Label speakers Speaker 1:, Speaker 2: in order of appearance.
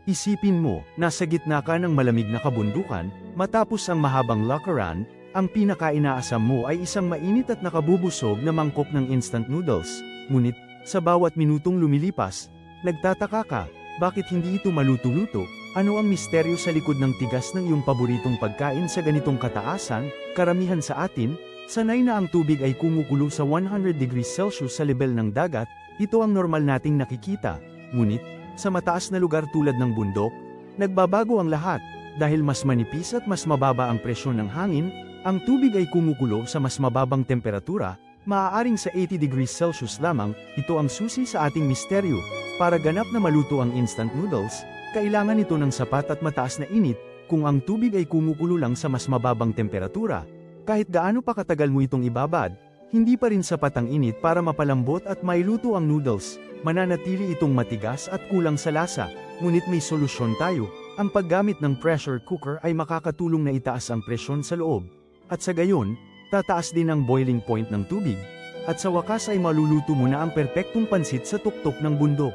Speaker 1: Isipin mo, nasa gitna ka ng malamig na kabundukan, matapos ang mahabang lakaran, ang pinaka-inaasam mo ay isang mainit at nakabubusog na mangkok ng instant noodles. Ngunit, sa bawat minutong lumilipas, nagtataka ka, bakit hindi ito maluto-luto? Ano ang misteryo sa likod ng tigas ng iyong paboritong pagkain sa ganitong kataasan? Karamihan sa atin, sanay na ang tubig ay kumukulo sa 100 degrees Celsius sa level ng dagat, ito ang normal nating nakikita. Ngunit, sa mataas na lugar tulad ng bundok, nagbabago ang lahat. Dahil mas manipis at mas mababa ang presyon ng hangin, ang tubig ay kumukulo sa mas mababang temperatura, maaaring sa 80 degrees Celsius lamang. Ito ang susi sa ating misteryo. Para ganap na maluto ang instant noodles, kailangan ito ng sapat at mataas na init. Kung ang tubig ay kumukulo lang sa mas mababang temperatura, kahit gaano pa katagal mo itong ibabad, hindi pa rin sapat ang init para mapalambot at mailuto ang noodles. Mananatili itong matigas at kulang sa lasa. Ngunit may solusyon tayo. Ang paggamit ng pressure cooker ay makakatulong na itaas ang presyon sa loob. At sa gayon, tataas din ang boiling point ng tubig. At sa wakas ay maluluto mo na ang perpektong pansit sa tuktok ng bundok.